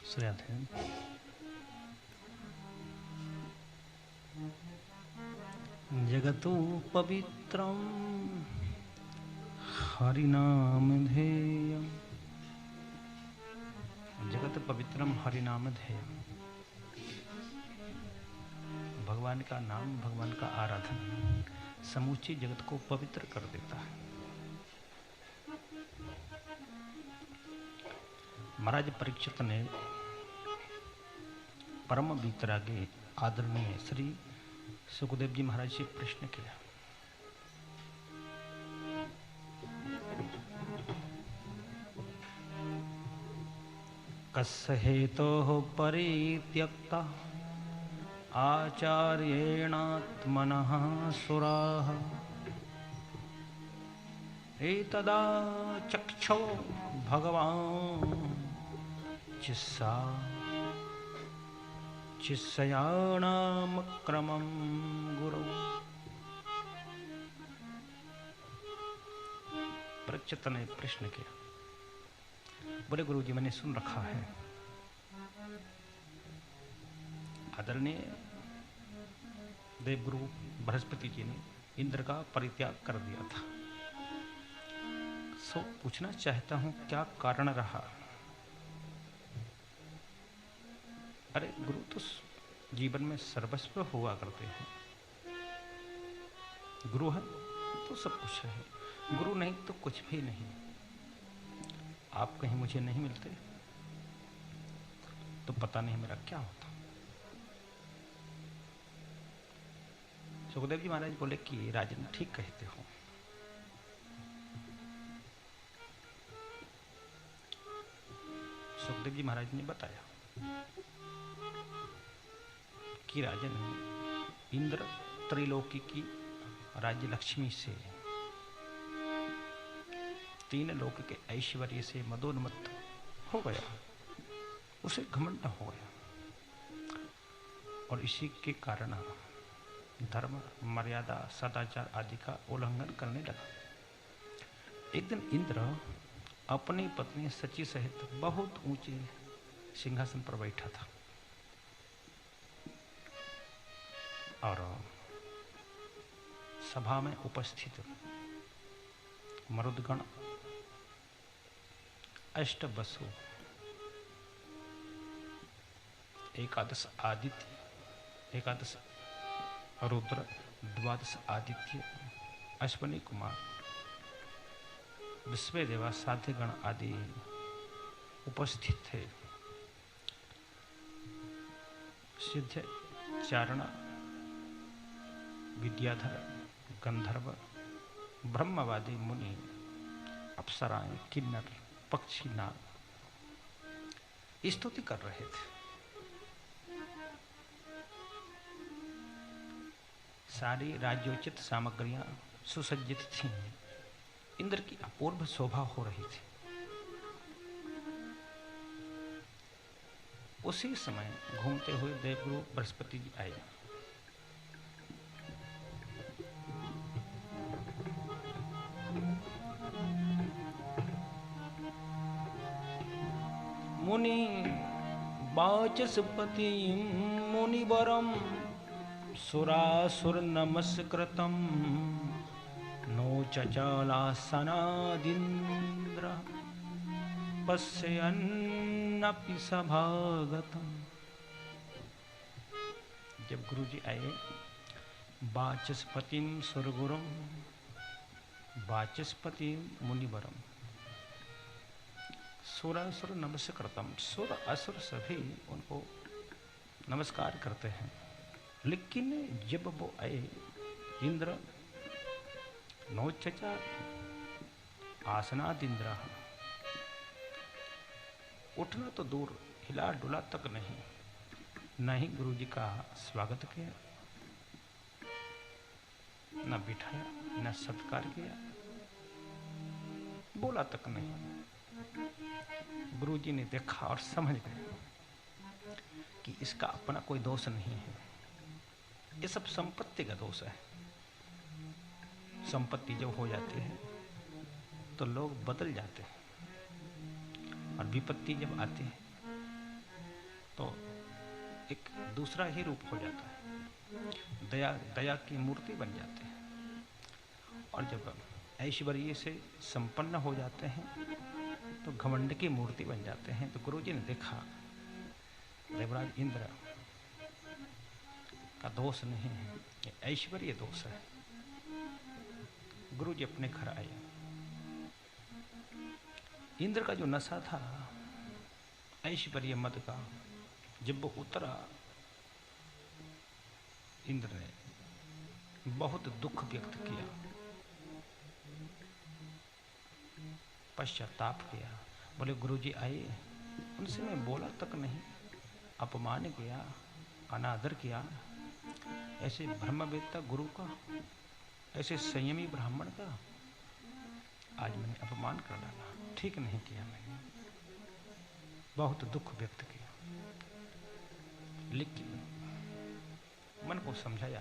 श्रेयाते जगतो पवित्रं हरिनाम ध्येयम्। जगत पवित्रम हरिनाम ध्येयम्। भगवान का नाम, भगवान का आराधन समूचे जगत को पवित्र कर देता है। महाराज परीक्षित ने परम वीतरागी आदरणीय श्री सुखदेव जी महाराज से प्रश्न किया। कस्य हेतोः परित्यक्ता आचार्येणात्मनः सुराः एतदा चक्षो भगवान् शिष्याणामक्रमं गुरु। परीक्षित ने प्रश्न किया, बोले गुरु जी मैंने सुन रखा है, आदरणीय देवगुरु बृहस्पति जी ने इंद्र का परित्याग कर दिया था। सो पूछना चाहता हूं क्या कारण रहा। अरे गुरु तो जीवन में सर्वस्व हुआ करते हैं। गुरु है तो सब कुछ है, गुरु नहीं तो कुछ भी नहीं। आप कहीं मुझे नहीं मिलते तो पता नहीं मेरा क्या होता। सुखदेव जी महाराज बोले कि राजन ठीक कहते हो। सुखदेव जी महाराज ने बताया कि राजन इंद्र त्रिलोकी की राज्य लक्ष्मी से, तीन लोक के ऐश्वर्य से मदोन्मत्त हो गया, उसे घमंड हो गया और इसी के कारण धर्म, मर्यादा, सदाचार आदि का उल्लंघन करने लगा। एक दिन इंद्र अपनी पत्नी सची सहित बहुत ऊंचे सिंहासन पर बैठा था और सभा में उपस्थित मरुदगण, अष्टवसु, एकादश आदित्य, एकादश रुद्र, द्वादश आदित्य, अश्वनी कुमार, विश्व देवा, साध्यगण आदि उपस्थित थे। सिद्ध, चारण, विद्याधर, गंधर्व, ब्रह्मवादी मुनि, अप्सराएं, किन्नर, पक्षी, नाग स्तुति कर रहे थे। सारी राज्योचित सामग्रियां सुसज्जित थीं। इंद्र की अपूर्व शोभा हो रही थी। उसी समय घूमते हुए देवगुरु बृहस्पति जी आए। मुनि वाचस्पति मुनिवरम सुरासुर नमस्कृतं नो चचालासनादिन्द्र पश्यन्नपि सभागतम्। जब गुरुजी आए, वाचस्पतिं सुरगुरुं वाचस्पतिं मुनिवरम, सुरासुर नमस्कृतम, सुर असुर सभी उनको नमस्कार करते हैं। लेकिन जब वो आए, इंद्र नोचचा आसनाद इंद्र, उठना तो दूर, हिला डुला तक नहीं, न ही गुरु जी का स्वागत किया, न बिठाया, न सत्कार किया, बोला तक नहीं। गुरु जी ने देखा और समझ गए कि इसका अपना कोई दोष नहीं है, ये सब संपत्ति का दोष है। संपत्ति जब हो जाती है तो लोग बदल जाते हैं, और विपत्ति जब आती है तो एक दूसरा ही रूप हो जाता है, दया की मूर्ति बन जाते हैं। और जब ऐश्वर्य से संपन्न हो जाते हैं तो घमंड की मूर्ति बन जाते हैं। तो गुरुजी ने देखा देवराज इंद्र का दोष नहीं है, ये ऐश्वर्य दोष है। गुरुजी अपने घर आए। इंद्र का जो नशा था ऐश्वर्य मद का, जब वो उतरा, इंद्र ने बहुत दुख व्यक्त किया, पश्चाताप किया। बोले गुरुजी आए, उनसे मैं बोला तक नहीं, अपमान किया, अनादर किया। ऐसे ब्रह्मवेत्ता गुरु का, ऐसे संयमी ब्राह्मण का आज मैंने अपमान कर डाला, ठीक नहीं किया मैंने, बहुत दुख व्यक्त किया। लेकिन मन को समझाया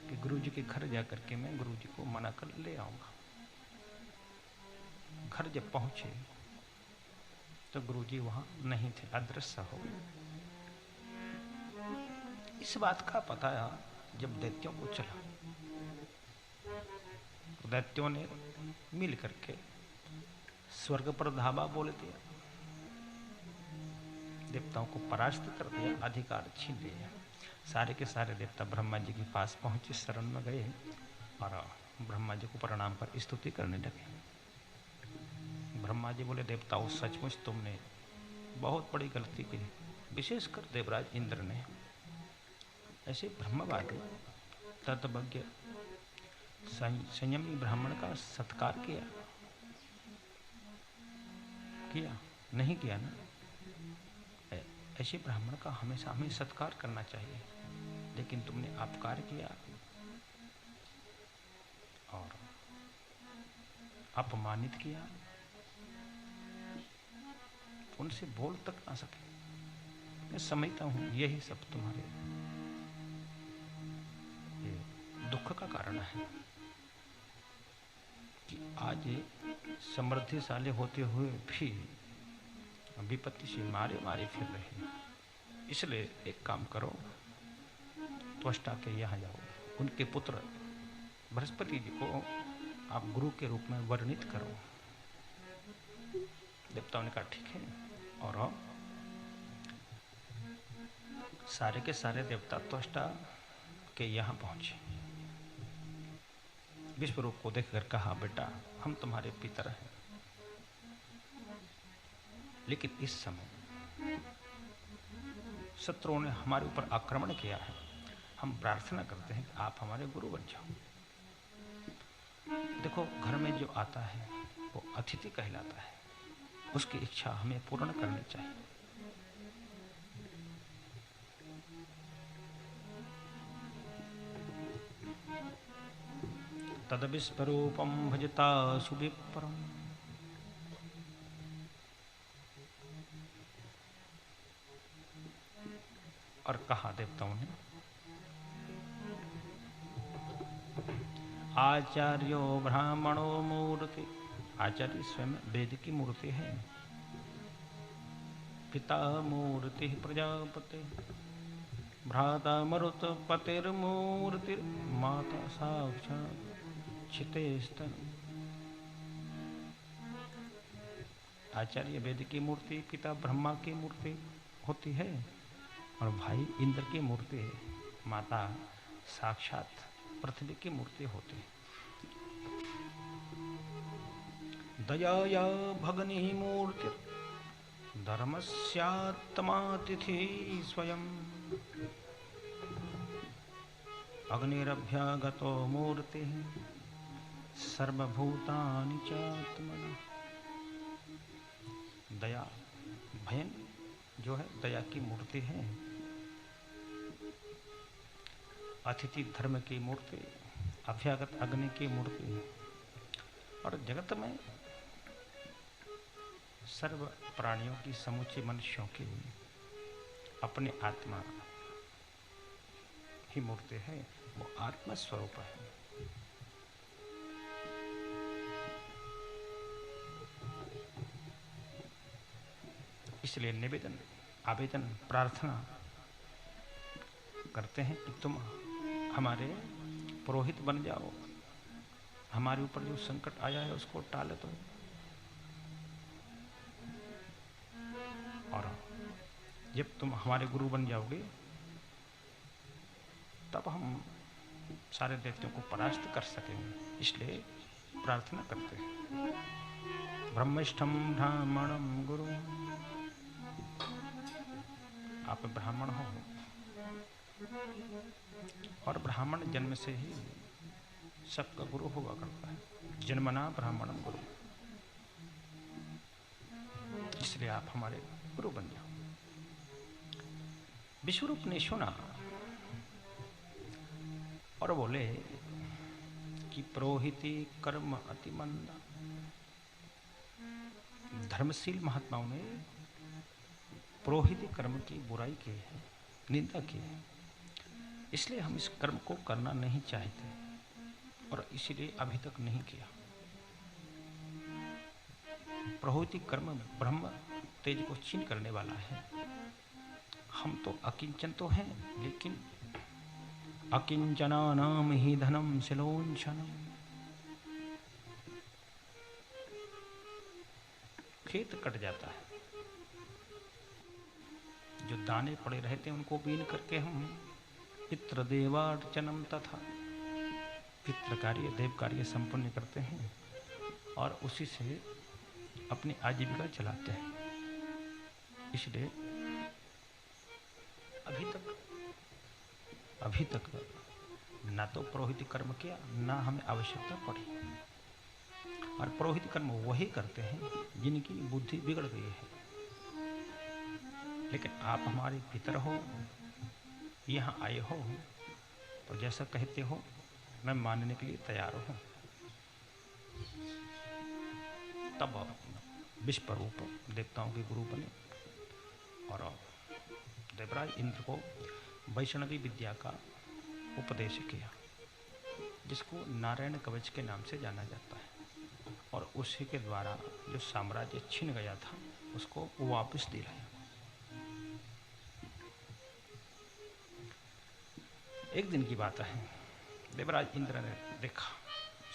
कि गुरुजी के घर जाकर के मैं गुरुजी को मना कर ले आऊंगा। घर जब पहुंचे तो गुरुजी वहां नहीं थे, अदृश्य हो गए। इस बात का पता जब दैत्यों को चला, तो दैत्यों ने मिल करके स्वर्ग पर धावा बोल दिया, देवताओं को परास्त कर दिया, अधिकार छीन लिया। सारे के सारे देवता ब्रह्मा जी के पास पहुंचे, शरण में गए और ब्रह्मा जी को प्रणाम कर स्तुति करने लगे। ब्रह्मा जी बोले देवताओं, सचमुच तुमने बहुत बड़ी गलती की, विशेषकर देवराज इंद्र ने। ऐसे ब्रह्मवादी तत्वज्ञ संयमी ब्राह्मण का सत्कार किया नहीं किया ना? ऐसे ब्राह्मण का हमेशा हमें सत्कार करना चाहिए, लेकिन तुमने अपकार किया और अपमानित किया, उनसे बोल तक ना सके। मैं समझता हूं यही सब तुम्हारे ये दुख का कारण है कि आज समृद्धिशाली होते हुए भी विपत्ति से मारे मारे फिर रहे। इसलिए एक काम करो, त्वष्टा के यहाँ जाओ, उनके पुत्र बृहस्पति जी को आप गुरु के रूप में वर्णित करो। देवताओं ने कहा ठीक है, और सारे के सारे देवता त्वष्टा के यहाँ पहुंचे। विश्वरूप को देखकर कहा बेटा हम तुम्हारे पितर हैं, लेकिन इस समय शत्रुओं ने हमारे ऊपर आक्रमण किया है। हम प्रार्थना करते हैं कि आप हमारे गुरु बन जाओ। देखो घर में जो आता है वो अतिथि कहलाता है, उसकी इच्छा हमें पूर्ण करनी चाहिए। तदविस्वरूपम भजता सुविप्रम। और कहा देवताओं ने आचार्यो ब्राह्मणो मूर्ति, आचार्य स्वयं वेद की मूर्ति है। पिता मूर्ति प्रजापति, भ्राता मरुत पतिर्मूर्ति, माता साक्षात् चितेस्तन। आचार्य वेद की मूर्ति, पिता ब्रह्मा की मूर्ति होती है और भाई इंद्र की मूर्ति है, माता साक्षात पृथ्वी की मूर्ति होती है। दयाया भगनी मूर्ति, धर्मस्यात्मातिथि स्वयं, अग्निरभ्यागतो मूर्ति सर्वभूतानि चात्मना। दया भयन जो है दया की मूर्ति है, अतिथि धर्म की मूर्ति, अभ्यागत अग्नि की मूर्ति, और जगत में सर्व प्राणियों की, समूचे मनुष्यों की अपने आत्मा ही मूर्ति है, वो आत्मा स्वरूप है। इसलिए निवेदन आवेदन प्रार्थना करते हैं कि तुम हमारे पुरोहित बन जाओ, हमारे ऊपर जो संकट आया है उसको टाले दो। और जब तुम हमारे गुरु बन जाओगे तब हम सारे दैत्यों को परास्त कर सकेंगे, इसलिए प्रार्थना करते हैं। ब्रह्मिष्ठम ब्राह्मणम गुरु, आप ब्राह्मण हो और ब्राह्मण जन्म से ही सबका गुरु हुआ करता है। जन्मना ब्राह्मणम गुरु, इसलिए आप हमारे गुरु बन जाओ। विश्वरूप ने सुना और बोले कि पुरोहिती कर्म अति मंदा। धर्मशील महात्माओं ने पुरोहिती कर्म की बुराई की है, निंदा की है, इसलिए हम इस कर्म को करना नहीं चाहते और इसीलिए अभी तक नहीं किया। पुरोहिती कर्म ब्रह्म तेज को छीन करने वाला है। हम तो अकिंचन तो हैं, लेकिन अकिंचना नाम ही धनम शिलोंचनम। खेत कट जाता है, जो दाने पड़े रहते हैं उनको बीन करके हम पितृ देवार्चनम तथा पितृ कार्य देव कार्य संपन्न करते हैं और उसी से अपनी आजीविका चलाते हैं। इसलिए अभी तक ना तो पुरोहित कर्म किया, ना हमें आवश्यकता पड़ी। और पुरोहित कर्म वही करते हैं जिनकी बुद्धि बिगड़ गई है। लेकिन आप हमारे पितर हो, यहाँ आए हो, तो जैसा कहते हो मैं मानने के लिए तैयार हूँ। तब विश्वरूप देवताओं के गुरु बने और देवराज इंद्र को वैष्णवी विद्या का उपदेश किया, जिसको नारायण कवच के नाम से जाना जाता है। और उसी के द्वारा जो साम्राज्य छिन गया था उसको वापस दिलाया। एक दिन की बात है, देवराज इंद्र ने देखा,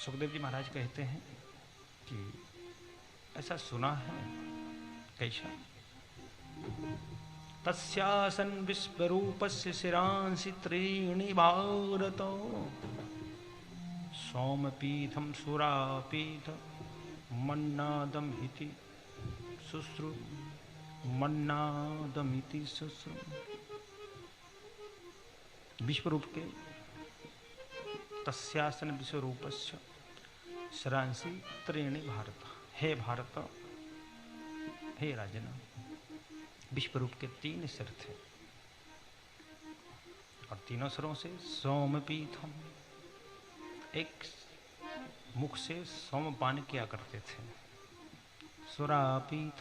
सुखदेव जी महाराज कहते हैं कि ऐसा सुना है। कैसा? तस्यासन विश्वरूपस्य शिरांसि त्रीणि भारत, सोमपीठम सुरापीठ मन्नादम इति शुश्रु मन्नादमिति शुश्रु। विश्वरूप के तस्यासन विश्वरूपस्य शिरांसि त्रीणि भारत, हे भारत, हे राजन, विश्वरूप के 3 सिर थे और तीनों सिरों से सोमपीठम, एक मुख से सोमपान किया करते थे। सुरापीठ,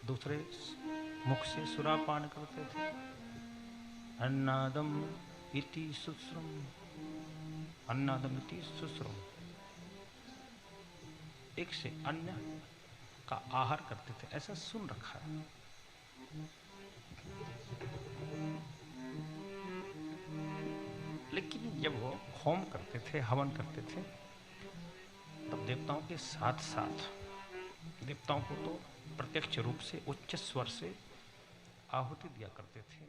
दूसरे मुख से सुरापान करते थे। अन्नादम इति शुश्रुम, अन्नादम इति शुश्रुम, एक से अन्न का आहार करते थे, ऐसा सुन रखा है। लेकिन जब वो होम करते थे, हवन करते थे, तब देवताओं के साथ साथ देवताओं को तो प्रत्यक्ष रूप से उच्च स्वर से आहुति दिया करते थे।